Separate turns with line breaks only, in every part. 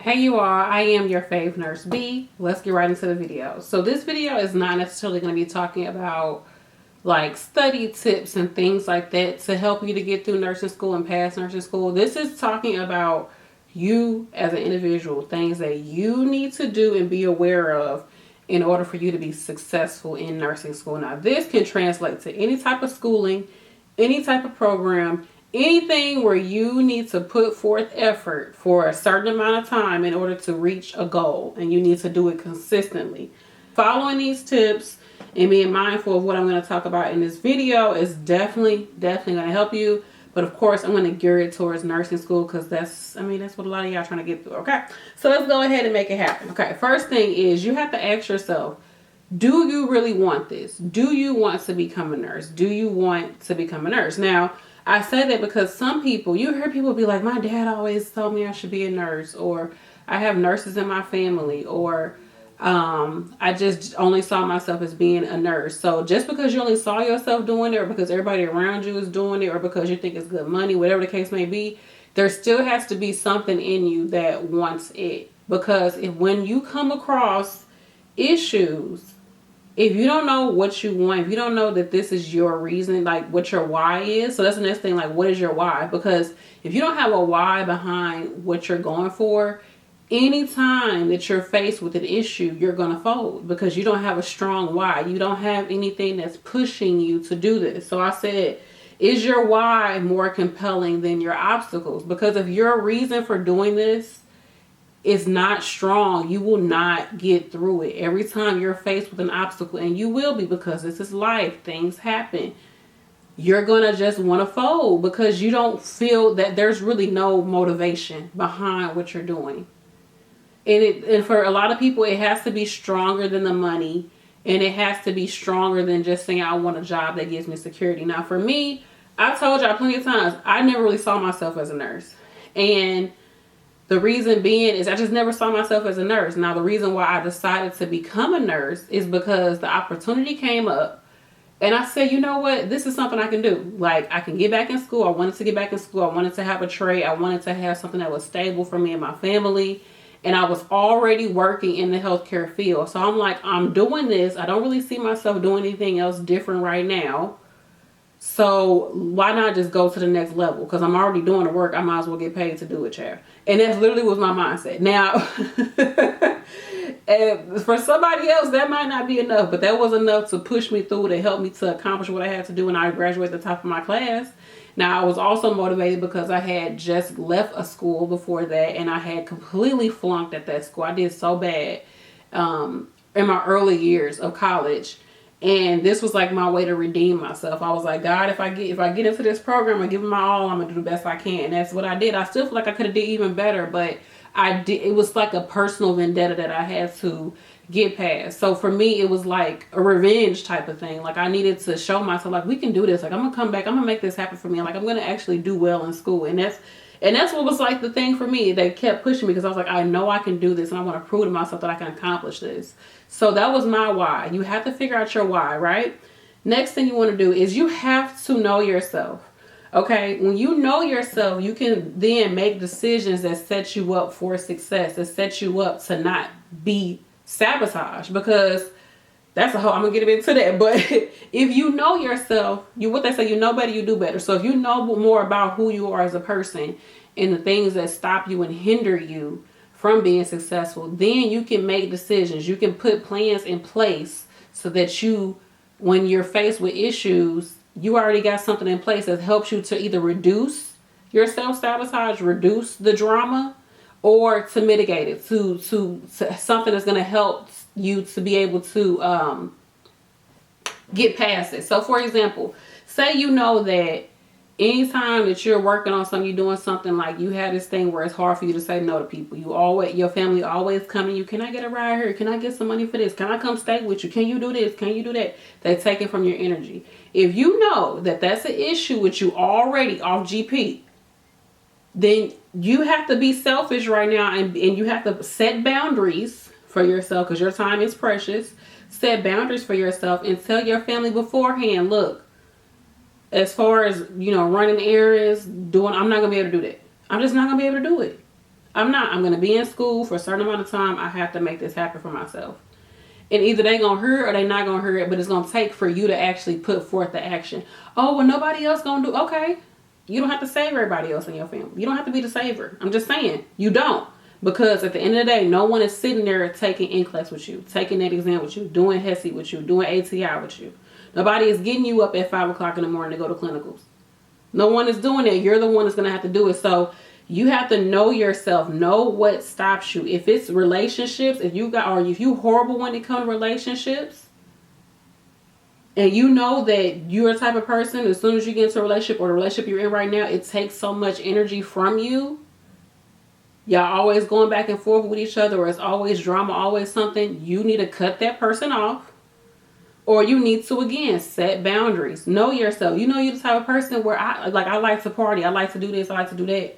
Hey you all, I am your fave nurse B. Let's get right into the video. So this video is not necessarily going to be talking about like study tips and things like that to help you to get through nursing school and pass nursing school. This is talking about you as an individual, things that you need to do and be aware of in order for you to be successful in nursing school. Now this can translate to any type of schooling, any type of program, anything where you need to put forth effort for a certain amount of time in order to reach a goal, and you need to do it consistently. Following these tips and being mindful of what I'm going to talk about in this video is definitely going to help you. But of course, I'm going to gear it towards nursing school because that's what a lot of y'all trying to get through. Okay, so let's go ahead and make it happen. Okay, first thing is you have to ask yourself, do you really want this? Do you want to become a nurse? Do you want to become a nurse? Now, I say that because some people, you hear people be like, my dad always told me I should be a nurse, or I have nurses in my family, or I just only saw myself as being a nurse. So just because you only saw yourself doing it, or because everybody around you is doing it, or because you think it's good money, whatever the case may be, there still has to be something in you that wants it. Because when you come across issues, if you don't know what you want, if you don't know that this is your reason, like what your why is, so that's the next thing, like what is your why? Because if you don't have a why behind what you're going for, anytime that you're faced with an issue, you're going to fold because you don't have a strong why. You don't have anything that's pushing you to do this. So I said, is your why more compelling than your obstacles? Because if your reason for doing this is not strong, you will not get through it. Every time you're faced with an obstacle, and you will be because this is life, things happen, you're gonna just want to fold because you don't feel that there's really no motivation behind what you're doing. And for a lot of people, it has to be stronger than the money, and it has to be stronger than just saying I want a job that gives me security. Now for me, I told y'all plenty of times, I never really saw myself as a nurse, and the reason being is I just never saw myself as a nurse. Now, the reason why I decided to become a nurse is because the opportunity came up and I said, you know what? This is something I can do. Like, I can get back in school. I wanted to get back in school. I wanted to have a trade. I wanted to have something that was stable for me and my family. And I was already working in the healthcare field. So I'm like, I'm doing this. I don't really see myself doing anything else different right now. So why not just go to the next level? Because I'm already doing the work. I might as well get paid to do it, child. And that's literally was my mindset. Now, for somebody else, that might not be enough. But that was enough to push me through, to help me to accomplish what I had to do. And I graduated at the top of my class. Now, I was also motivated because I had just left a school before that. And I had completely flunked at that school. I did so bad in my early years of college. And this was like my way to redeem myself. I was like, God, if I get into this program and give it my all, I'm gonna do the best I can. And that's what I did. I still feel like I could have did even better, but I did. It was like a personal vendetta that I had to get past. So for me, it was like a revenge type of thing. Like I needed to show myself, like, we can do this. Like I'm gonna come back. I'm gonna make this happen for me. Like I'm gonna actually do well in school. And that's what was like the thing for me. They kept pushing me because I was like, I know I can do this, and I want to prove to myself that I can accomplish this. So that was my why. You have to figure out your why, right? Next thing you want to do is you have to know yourself. Okay, when you know yourself, you can then make decisions that set you up for success, that set you up to not be sabotaged, because that's a whole, I'm gonna get into that. But if you know yourself, what they say, you know better, you do better. So if you know more about who you are as a person and the things that stop you and hinder you from being successful, then you can make decisions. You can put plans in place so that you, when you're faced with issues, you already got something in place that helps you to either reduce your self-sabotage, reduce the drama, or to mitigate it, to something that's going to help you to be able to get past it. So for example, say you know that anytime that you're working on something, you're doing something, like you have this thing where it's hard for you to say no to people. Your family always coming, you, can I get a ride here? Can I get some money for this? Can I come stay with you? Can you do this? Can you do that? They take it from your energy. If you know that that's an issue with you already off GP, then you have to be selfish right now, and you have to set boundaries for yourself because your time is precious. Set boundaries for yourself and tell your family beforehand, look, as far as, running errands, I'm not going to be able to do that. I'm just not going to be able to do it. I'm not. I'm going to be in school for a certain amount of time. I have to make this happen for myself. And either they going to hear it or they not going to hear it, but it's going to take for you to actually put forth the action. Oh, well, nobody else going to do. Okay. You don't have to save everybody else in your family. You don't have to be the saver. I'm just saying. You don't. Because at the end of the day, no one is sitting there taking NCLEX with you, taking that exam with you, doing HESI with you, doing ATI with you. Nobody is getting you up at 5 o'clock in the morning to go to clinicals. No one is doing it. You're the one that's going to have to do it. So you have to know yourself, know what stops you. If it's relationships, if you horrible when it comes to relationships, and you know that you're a type of person, as soon as you get into a relationship or the relationship you're in right now, it takes so much energy from you. Y'all always going back and forth with each other, or it's always drama, always something. You need to cut that person off. Or you need to, again, set boundaries. Know yourself. You know you're the type of person where I like to party. I like to do this. I like to do that.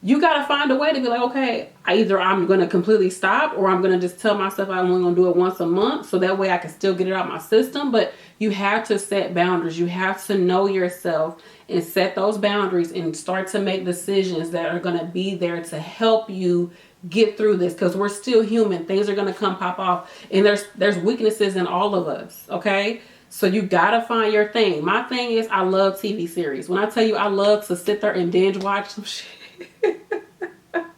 You got to find a way to be like, okay, either I'm going to completely stop, or I'm going to just tell myself I'm only going to do it once a month. So that way I can still get it out my system. But you have to set boundaries. You have to know yourself and set those boundaries and start to make decisions that are going to be there to help you get through this, because we're still human. Things are going to come pop off, and there's weaknesses in all of us. Okay, so you gotta find your thing. My thing is, I love TV series. When I tell you I love to sit there and binge watch some shit and I'll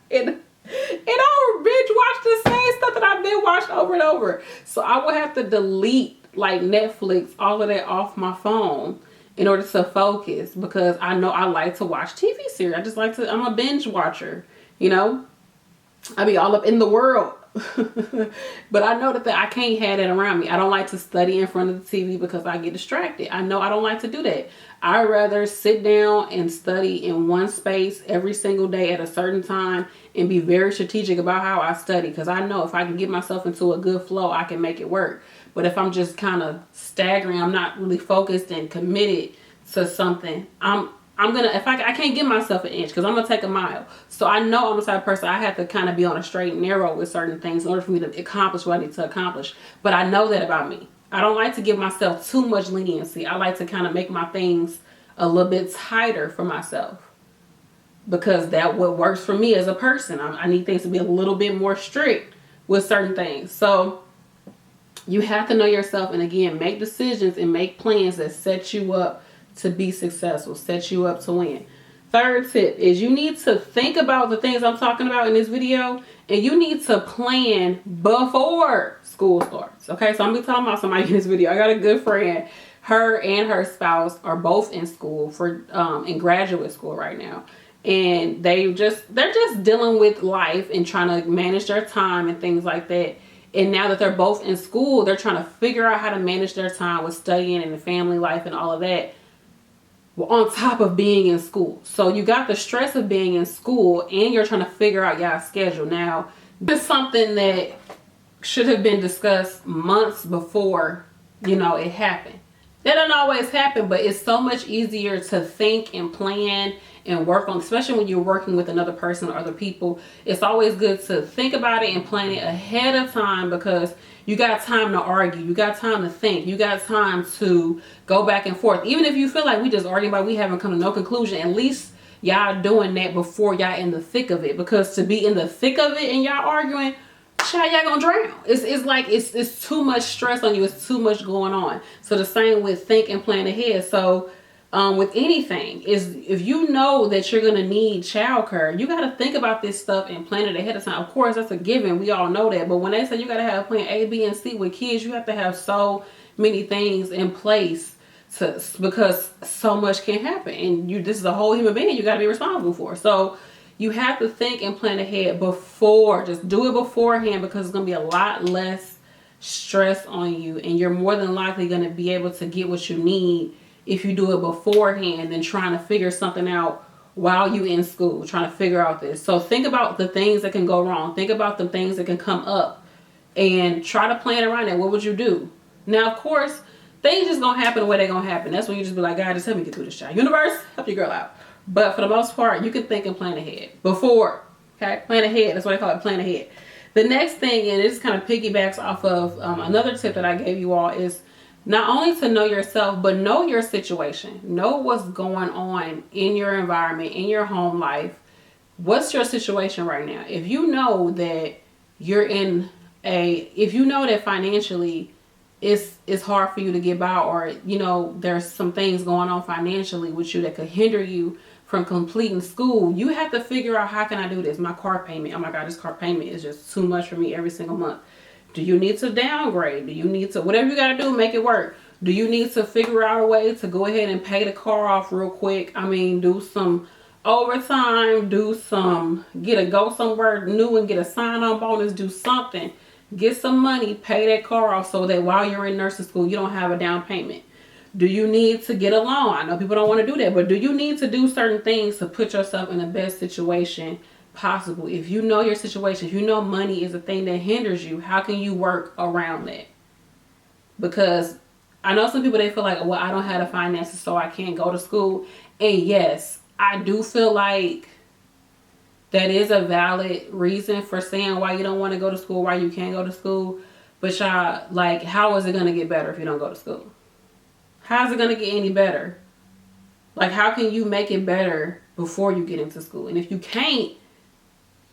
binge watch the same stuff that I've been watching over and over. So I will have to delete like Netflix, all of that off my phone in order to focus, because I know I like to watch TV series. I just like to, I'm a binge watcher, you know. I be all up in the world. But I know that I can't have that around me. I don't like to study in front of the TV because I get distracted. I know I don't like to do that. I'd rather sit down and study in one space every single day at a certain time and be very strategic about how I study, because I know if I can get myself into a good flow, I can make it work. But if I'm just kind of staggering, I'm not really focused and committed to something, I can't give myself an inch, because I'm going to take a mile. So I know I'm the type of person, I have to kind of be on a straight and narrow with certain things in order for me to accomplish what I need to accomplish. But I know that about me. I don't like to give myself too much leniency. I like to kind of make my things a little bit tighter for myself, because that what works for me as a person. I need things to be a little bit more strict with certain things. So you have to know yourself, and again, make decisions and make plans that set you up to be successful, set you up to win. Third tip is you need to think about the things I'm talking about in this video, and you need to plan before school starts. Okay, so I'm gonna be talking about somebody in this video. I got a good friend. Her and her spouse are both in school for in graduate school right now, and they're just dealing with life and trying to manage their time and things like that. And now that they're both in school, they're trying to figure out how to manage their time with studying and the family life and all of that, on top of being in school. So you got the stress of being in school, and you're trying to figure out your schedule. Now, this is something that should have been discussed months before, you know, it happened. That doesn't always happen, but it's so much easier to think and plan and work on, especially when you're working with another person or other people. It's always good to think about it and plan it ahead of time, because you got time to argue, you got time to think, you got time to go back and forth. Even if you feel like we just arguing about, we haven't come to no conclusion, at least y'all doing that before y'all in the thick of it. Because to be in the thick of it and y'all arguing, child, y'all gonna drown. It's like it's too much stress on you. It's too much going on. So the same with think and plan ahead. So with anything is, if you know that you're gonna need childcare, you gotta think about this stuff and plan it ahead of time. Of course, that's a given. We all know that. But when they say you gotta have plan A, B, and C with kids, you have to have so many things in place because so much can happen, and this is a whole human being you gotta be responsible for. So you have to think and plan ahead before. Just do it beforehand, because it's going to be a lot less stress on you, and you're more than likely going to be able to get what you need if you do it beforehand than trying to figure something out while you're in school, trying to figure out this. So think about the things that can go wrong. Think about the things that can come up and try to plan around it. What would you do? Now, of course, things just going to happen the way they're going to happen. That's when you just be like, God, just help me get through this, child. Universe, help your girl out. But for the most part, you can think and plan ahead before. Okay, plan ahead. That's what I call it, plan ahead. The next thing, and this kind of piggybacks off of another tip that I gave you all, is not only to know yourself, but know your situation. Know what's going on in your environment, in your home life, what's your situation right now? If you know that you're in if you know that financially it's hard for you to get by, or you know there's some things going on financially with you that could hinder you from completing school, you have to figure out, how can I do this? My car payment, oh my god, this car payment is just too much for me every single month. Do you need to downgrade? Do you need to, whatever you got to do, make it work? Do you need to figure out a way to go ahead and pay the car off real quick? I mean, do some overtime, go somewhere new and get a sign-on bonus, do something. Get some money, pay that car off so that while you're in nursing school, you don't have a down payment. Do you need to get a loan? I know people don't want to do that, but do you need to do certain things to put yourself in the best situation possible? If you know your situation, if you know money is a thing that hinders you, how can you work around that? Because I know some people, they feel like, well, I don't have the finances, so I can't go to school. And yes, I do feel like that is a valid reason for saying why you don't want to go to school, why you can't go to school. But y'all, like, how is it going to get better if you don't go to school? How's it going to get any better? Like, how can you make it better before you get into school? And if you can't,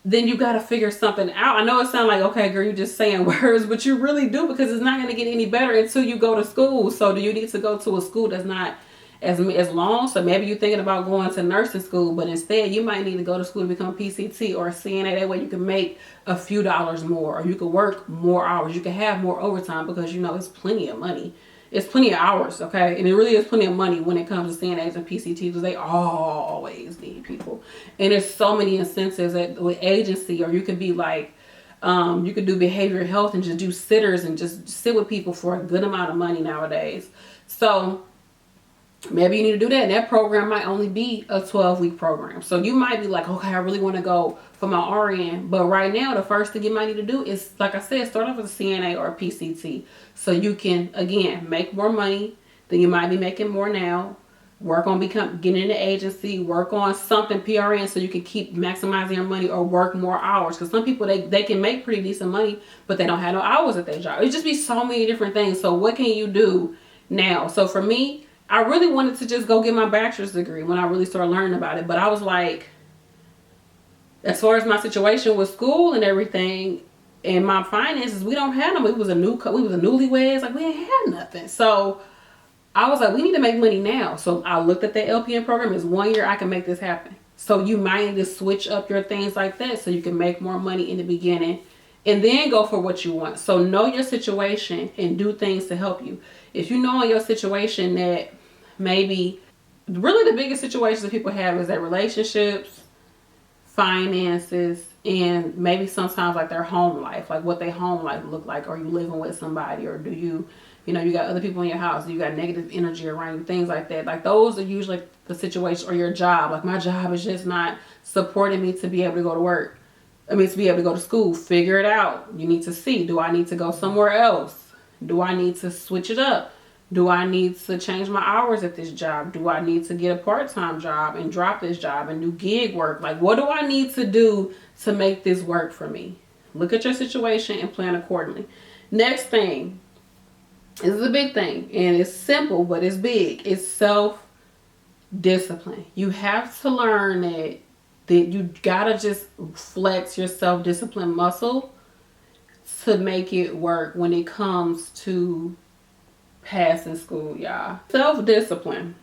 then you got to figure something out. I know it sounds like, okay, girl, you're just saying words, but you really do, because it's not going to get any better until you go to school. So do you need to go to a school that's not as long? So maybe you're thinking about going to nursing school, but instead you might need to go to school to become a PCT or a CNA. That way you can make a few dollars more, or you can work more hours. You can have more overtime, because you know it's plenty of money. It's plenty of hours, okay? And it really is plenty of money when it comes to CNAs and PCTs, because they always need people. And there's so many incentives with agency, or you could be like, you could do behavioral health and just do sitters and just sit with people for a good amount of money nowadays. So maybe you need to do that. And that program might only be a 12-week program. So you might be like, okay, I really want to go for my RN. But right now, the first thing you might need to do is, like I said, start off with a CNA or a PCT. So you can, again, make more money than you might be making more now. Work on getting in the agency. Work on something PRN so you can keep maximizing your money, or work more hours. Because some people, they can make pretty decent money, but they don't have no hours at their job. It just be so many different things. So what can you do now? So for me, I really wanted to just go get my bachelor's degree when I really started learning about it. But I was like, as far as my situation with school and everything and my finances, we don't have them. We was a newlyweds, like we ain't had nothing. So I was like, we need to make money now. So I looked at the LPN program. It's 1 year I can make this happen. So you might need to switch up your things like that so you can make more money in the beginning and then go for what you want. So know your situation and do things to help you. If you know in your situation that maybe really the biggest situations that people have is that relationships, finances, and maybe sometimes like their home life, like what their home life look like. Are you living with somebody, or do you got other people in your house, you got negative energy around you, things like that. Like those are usually the situation. Or your job, like my job is just not supporting me to be able to go to work. To be able to go to school. Figure it out. You need to see, do I need to go somewhere else? Do I need to switch it up? Do I need to change my hours at this job? Do I need to get a part-time job and drop this job and do gig work? Like, what do I need to do to make this work for me? Look at your situation and plan accordingly. Next thing, this is a big thing, and it's simple, but it's big. It's self-discipline. You have to learn that you gotta just flex your self-discipline muscle to make it work when it comes to passing school, y'all. Self-discipline.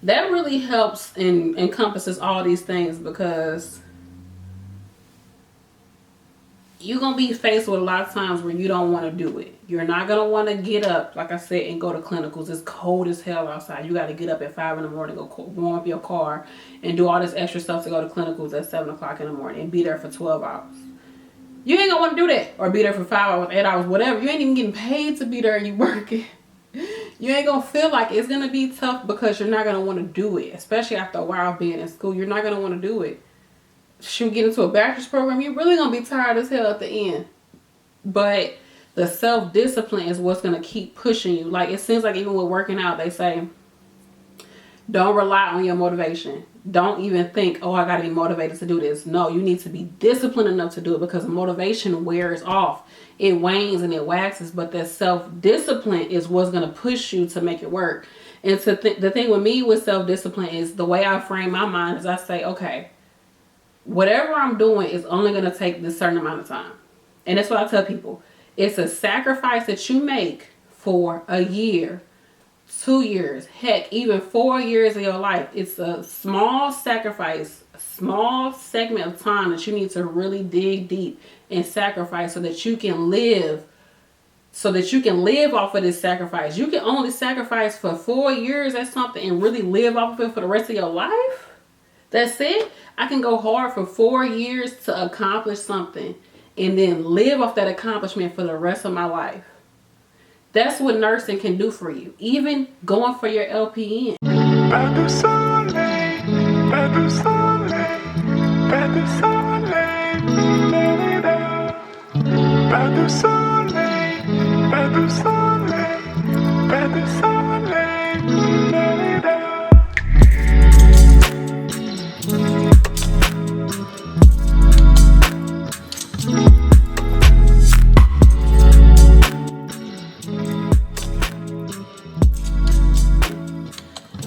That really helps and encompasses all these things, because you're going to be faced with a lot of times where you don't want to do it. You're not going to want to get up, like I said, and go to clinicals. It's cold as hell outside. You got to get up at 5 in the morning, go warm up your car, and do all this extra stuff to go to clinicals at 7 o'clock in the morning and be there for 12 hours. You ain't going to want to do that, or be there for 5 hours, 8 hours, whatever. You ain't even getting paid to be there and you working. You ain't going to feel like it's going to be tough, because you're not going to want to do it, especially after a while being in school. You're not going to want to do it. Should get into a bachelor's program, you're really going to be tired as hell at the end. But the self-discipline is what's going to keep pushing you. Like, it seems like even with working out, they say, don't rely on your motivation. Don't even think, oh, I got to be motivated to do this. No, you need to be disciplined enough to do it, because motivation wears off. It wanes and it waxes, but that self-discipline is what's going to push you to make it work. And the thing with me with self-discipline is the way I frame my mind is I say, okay, whatever I'm doing is only going to take this certain amount of time. And that's what I tell people. It's a sacrifice that you make for a year, 2 years, heck, even 4 years of your life. It's a small sacrifice, a small segment of time that you need to really dig deep and sacrifice so that you can live. So that you can live off of this sacrifice. You can only sacrifice for 4 years at something and really live off of it for the rest of your life. That's it. I can go hard for 4 years to accomplish something and then live off that accomplishment for the rest of my life. That's what nursing can do for you. Even going for your LPN.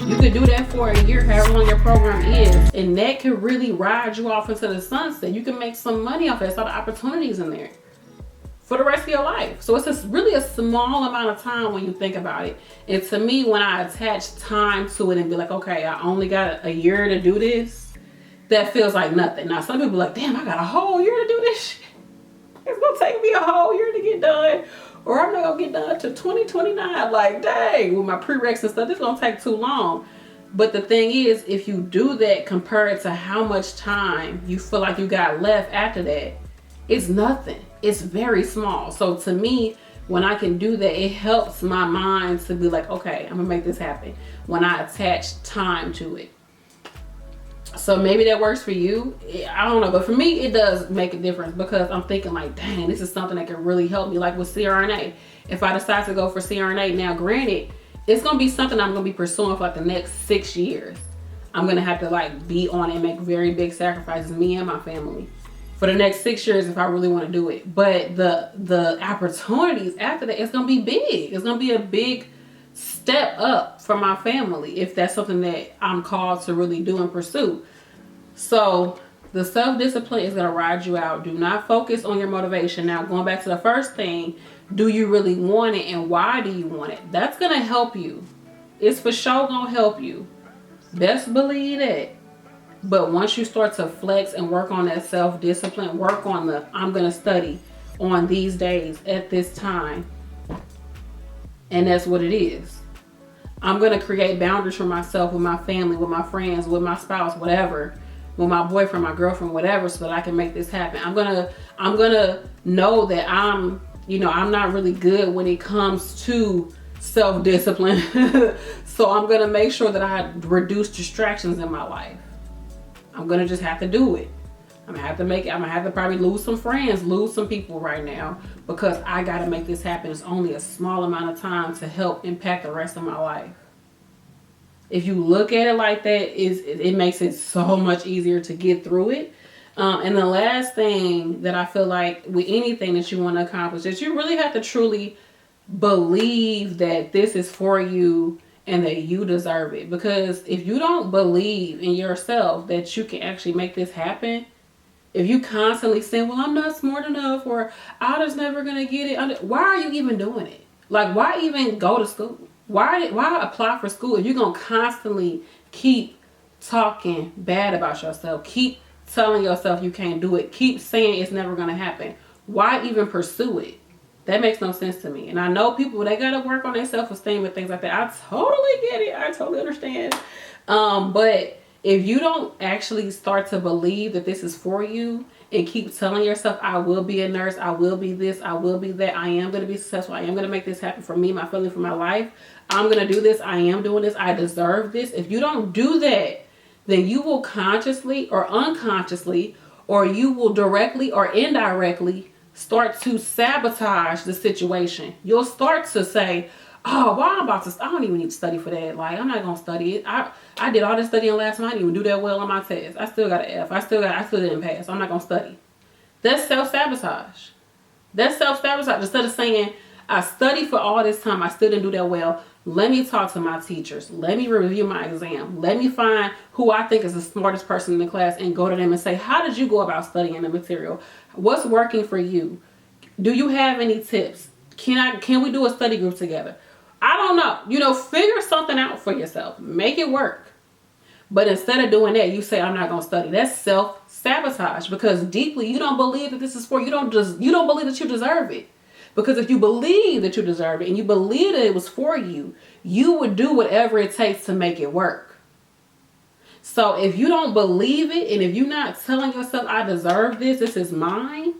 You could do that for a year, however long your program is, and that could really ride you off into the sunset. You can make some money off it. There's a lot of opportunities in there for the rest of your life. So it's really a small amount of time when you think about it. And to me, when I attach time to it and be like, okay, I only got a year to do this, that feels like nothing. Now, some people are like, damn, I got a whole year to do this shit. It's gonna take me a whole year to get done. Or I'm not gonna get done to 2029. Like, dang, with my prereqs and stuff, this is gonna take too long. But the thing is, if you do that compared to how much time you feel like you got left after that, it's nothing. It's very small. So to me, when I can do that, it helps my mind to be like, okay, I'm gonna make this happen when I attach time to it. So maybe that works for you. I don't know, but for me, it does make a difference because I'm thinking like, dang, this is something that can really help me. Like with CRNA, if I decide to go for CRNA, now granted, it's gonna be something I'm gonna be pursuing for like the next 6 years. I'm gonna have to like be on it and make very big sacrifices, me and my family, for the next 6 years if I really want to do it. But the opportunities after that, it's gonna be big. It's gonna be a big step up for my family if that's something that I'm called to really do and pursue. So the self-discipline is going to ride you out. Do not focus on your motivation. Now, going back to the first thing, do you really want it and why do you want it? That's going to help you. It's for sure going to help you. Best believe that. But once you start to flex and work on that self-discipline, work on the I'm going to study on these days at this time. And that's what it is. I'm going to create boundaries for myself, with my family, with my friends, with my spouse, whatever, with my boyfriend, my girlfriend, whatever, so that I can make this happen. I'm gonna know that I'm not really good when it comes to self-discipline. So I'm going to make sure that I reduce distractions in my life. I'm going to just have to do it. I'm gonna have to probably lose some friends, lose some people right now, because I got to make this happen. It's only a small amount of time to help impact the rest of my life. If you look at it like that, it makes it so much easier to get through it. And the last thing that I feel like with anything that you want to accomplish is you really have to truly believe that this is for you and that you deserve it. Because if you don't believe in yourself that you can actually make this happen, if you constantly say, well, I'm not smart enough, or I'm just never going to get it, why are you even doing it? Like, why even go to school? Why apply for school if you're going to constantly keep talking bad about yourself, keep telling yourself you can't do it, keep saying it's never going to happen? Why even pursue it? That makes no sense to me. And I know people, they got to work on their self-esteem and things like that. I totally get it. I totally understand. But if you don't actually start to believe that this is for you and keep telling yourself, I will be a nurse, I will be this, I will be that, I am going to be successful, I am going to make this happen for me, my family, for my life, I'm going to do this, I am doing this, I deserve this. If you don't do that, then you will consciously or unconsciously, or you will directly or indirectly start to sabotage the situation. You'll start to say, oh, well, I don't even need to study for that. Like, I'm not going to study it. I did all this studying last night. I didn't even do that well on my test. I still got an F. I still didn't pass. I'm not going to study. That's self-sabotage. That's self-sabotage. Instead of saying, I studied for all this time, I still didn't do that well. Let me talk to my teachers. Let me review my exam. Let me find who I think is the smartest person in the class and go to them and say, how did you go about studying the material? What's working for you? Do you have any tips? Can we do a study group together? I don't know. You know, figure something out for yourself. Make it work. But instead of doing that, you say, I'm not going to study. That's self-sabotage, because deeply you don't believe that this is for you. You don't believe that you deserve it. Because if you believe that you deserve it and you believe that it was for you, you would do whatever it takes to make it work. So if you don't believe it, and if you're not telling yourself, I deserve this, this is mine,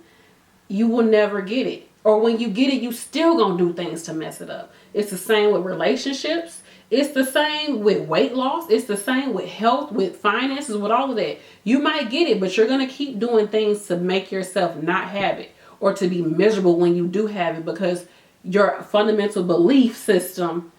you will never get it. Or when you get it, you still gonna do things to mess it up. It's the same with relationships. It's the same with weight loss. It's the same with health, with finances, with all of that. You might get it, but you're gonna keep doing things to make yourself not have it, or to be miserable when you do have it, because your fundamental belief system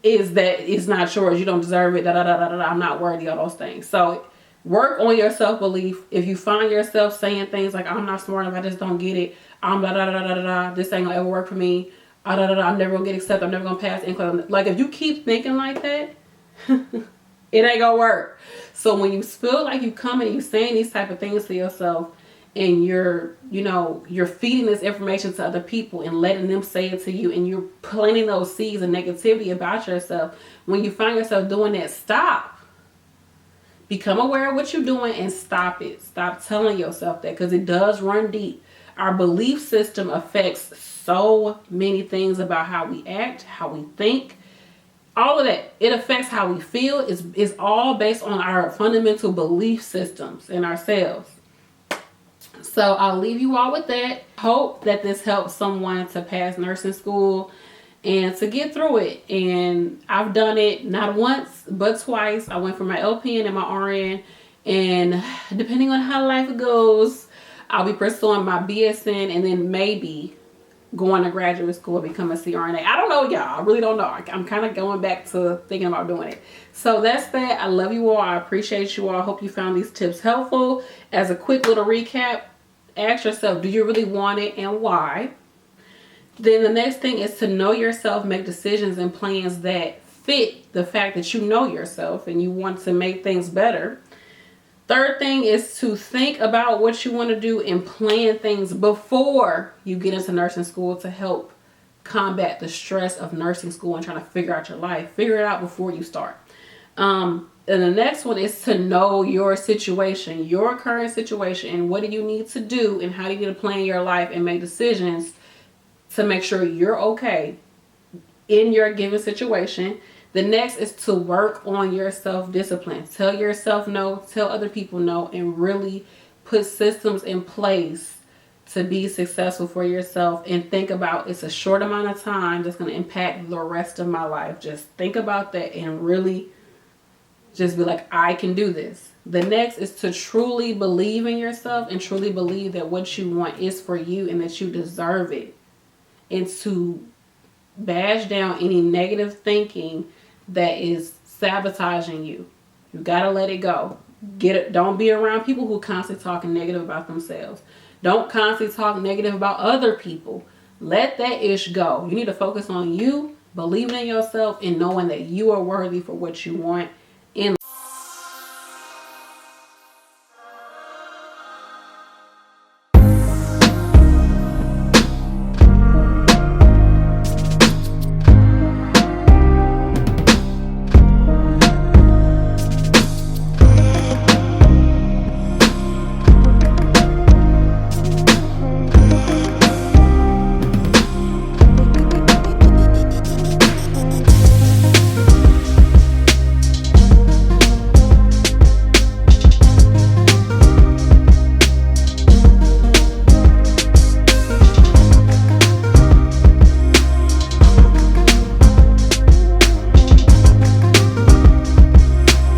is that it's not yours. You don't deserve it. I'm not worthy. All those things. So work on your self-belief. If you find yourself saying things like, I'm not smart enough, I just don't get it, this ain't gonna ever work for me, I'm never gonna get accepted, I'm never gonna pass income. Like, if you keep thinking like that, it ain't gonna work. So when you feel like you coming and you saying these type of things to yourself, and you're feeding this information to other people and letting them say it to you, and you're planting those seeds of negativity about yourself, when you find yourself doing that, stop. Become aware of what you're doing and stop it. Stop telling yourself that, because it does run deep. Our belief system affects so many things about how we act, how we think, all of that. It affects how we feel. It's all based on our fundamental belief systems in ourselves. So I'll leave you all with that. Hope that this helps someone to pass nursing school and to get through it. And I've done it not once, but twice. I went for my LPN and my RN. And depending on how life goes, I'll be pursuing my BSN and then maybe going to graduate school and become a CRNA. I don't know, y'all. I really don't know. I'm kind of going back to thinking about doing it. So that's that. I love you all. I appreciate you all. I hope you found these tips helpful. As a quick little recap, ask yourself, do you really want it and why? Then the next thing is to know yourself, make decisions and plans that fit the fact that you know yourself and you want to make things better. Third thing is to think about what you want to do and plan things before you get into nursing school to help combat the stress of nursing school and trying to figure out your life. Figure it out before you start. And the next one is to know your situation, your current situation, and what do you need to do and how do you need to plan your life and make decisions to make sure you're okay in your given situation. The next is to work on your self-discipline. Tell yourself no, tell other people no, and really put systems in place to be successful for yourself. And think about, it's a short amount of time that's going to impact the rest of my life. Just think about that and really just be like, I can do this. The next is to truly believe in yourself and truly believe that what you want is for you and that you deserve it. And to bash down any negative thinking that is sabotaging you. You gotta let it go. Don't be around people who constantly talking negative about themselves. Don't constantly talk negative about other people. Let that ish go. You need to focus on you, believing in yourself, and knowing that you are worthy for what you want